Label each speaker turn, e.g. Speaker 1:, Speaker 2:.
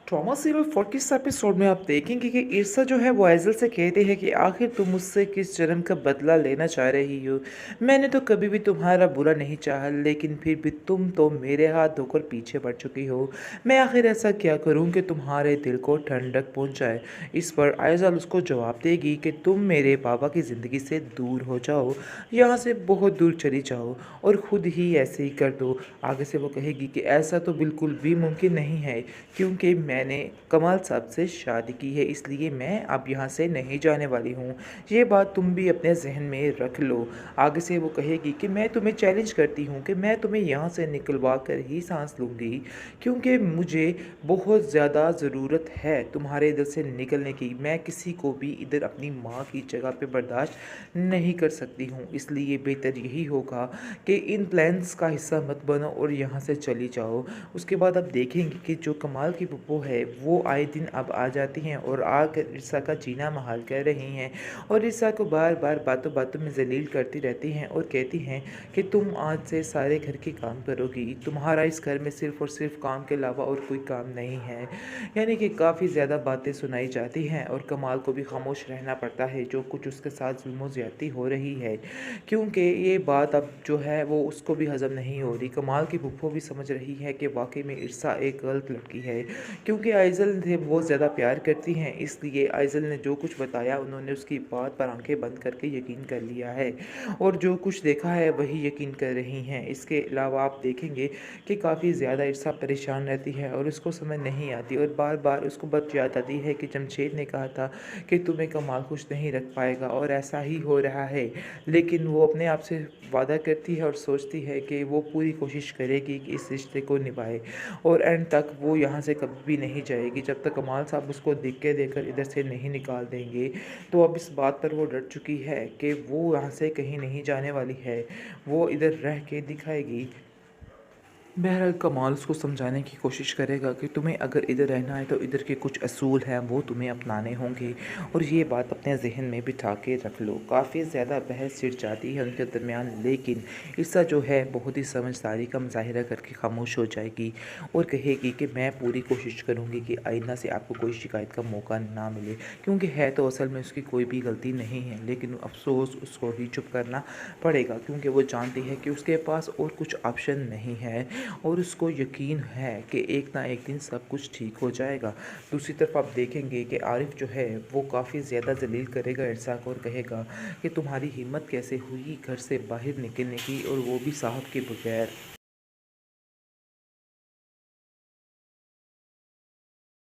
Speaker 1: Trauma serial 40 episode में आप देखेंगे कि ईर्षा जो है वो एज़ल से कहती है कि आखिर तुम मुझसे किस जन्म का बदला लेना चाह रही हो। मैंने तो कभी भी तुम्हारा बुरा नहीं चाहा, लेकिन फिर भी तुम तो मेरे हाथ धोकर पीछे बढ़ चुकी हो। मैं आखिर ऐसा क्या करूं कि तुम्हारे दिल को ठंडक पहुंचाए। इस पर एज़ल उसको जवाब देगी कि तुम मेरे पापा की ज़िंदगी से दूर हो जाओ, यहाँ से बहुत दूर चली जाओ और खुद ही ऐसे ही कर दो। आगे से वो कहेगी कि ऐसा तो बिल्कुल भी मुमकिन नहीं है, क्योंकि मैंने कमाल साहब से शादी की है, इसलिए मैं अब यहाँ से नहीं जाने वाली हूँ। ये बात तुम भी अपने जहन में रख लो। आगे से वो कहेगी कि मैं तुम्हें चैलेंज करती हूँ कि मैं तुम्हें यहाँ से निकलवा कर ही सांस लूँगी, क्योंकि मुझे बहुत ज़्यादा ज़रूरत है तुम्हारे इधर से निकलने की। मैं किसी को भी इधर अपनी माँ की जगह पे बर्दाश्त नहीं कर सकती हूँ, इसलिए बेहतर यही होगा कि इन प्लान्स का हिस्सा मत बनो और यहाँ से चली जाओ। उसके बाद आप देखेंगे कि जो कमाल की पप्पो है वो आए दिन अब आ जाती हैं और आकर ईर्षा का जीना महाल कर रही हैं और ईर्षा को बार बार बातों बातों में जलील करती रहती हैं और कहती हैं कि तुम आज से सारे घर के काम करोगी, तुम्हारा इस घर में सिर्फ़ और सिर्फ काम के अलावा और कोई काम नहीं है। यानी कि काफ़ी ज़्यादा बातें सुनाई जाती हैं और कमाल को भी खामोश रहना पड़ता है जो कुछ उसके साथ जुल्म ज़्यादती हो रही है, क्योंकि ये बात अब जो है वो उसको भी हज़म नहीं हो रही। कमाल की फूफो भी समझ रही है कि वाकई में ईर्षा एक गलत लड़की है, क्योंकि आइज़ल से बहुत ज़्यादा प्यार करती हैं, इसलिए आइज़ल ने जो कुछ बताया उन्होंने उसकी बात पर आंखें बंद करके यकीन कर लिया है और जो कुछ देखा है वही यकीन कर रही हैं। इसके अलावा आप देखेंगे कि काफ़ी ज़्यादा ईर्षा परेशान रहती है और उसको समझ नहीं आती और बार बार उसको बात याद आती है कि जमशेद ने कहा था कि तुम्हें कमाल खुश नहीं रख पाएगा और ऐसा ही हो रहा है। लेकिन वो अपने आप से वादा करती है और सोचती है कि वो पूरी कोशिश करेगी कि इस रिश्ते को निभाए और एंड तक वो यहाँ से कभी भी नहीं जाएगी जब तक कमाल साहब उसको दिक्कत देकर इधर से नहीं निकाल देंगे। तो अब इस बात पर वो डर चुकी है कि वो यहाँ से कहीं नहीं जाने वाली है, वो इधर रह के दिखाएगी। बहरहाल कमाल उसको समझाने की कोशिश करेगा कि तुम्हें अगर इधर रहना है तो इधर के कुछ असूल हैं वो तुम्हें अपनाने होंगे और ये बात अपने जहन में बिठा के रख लो। काफ़ी ज़्यादा बहस छिड़ जाती है उनके दरमियान, लेकिन ईर्षा जो है बहुत ही समझदारी का मुजाहिरा करके खामोश हो जाएगी और कहेगी कि मैं पूरी कोशिश करूँगी कि आइंदा से आपको कोई शिकायत का मौका ना मिले, क्योंकि है तो असल में उसकी कोई भी गलती नहीं है, लेकिन अफसोस उसको ही चुप करना पड़ेगा क्योंकि वो जानती है कि उसके पास और कुछ ऑप्शन नहीं है और उसको यकीन है कि एक ना एक दिन सब कुछ ठीक हो जाएगा। दूसरी तरफ आप देखेंगे कि आरिफ जो है वो काफ़ी ज़्यादा जलील करेगा ईर्षा को और कहेगा कि तुम्हारी हिम्मत कैसे हुई घर से बाहर निकलने की और वो भी साहब के बगैर।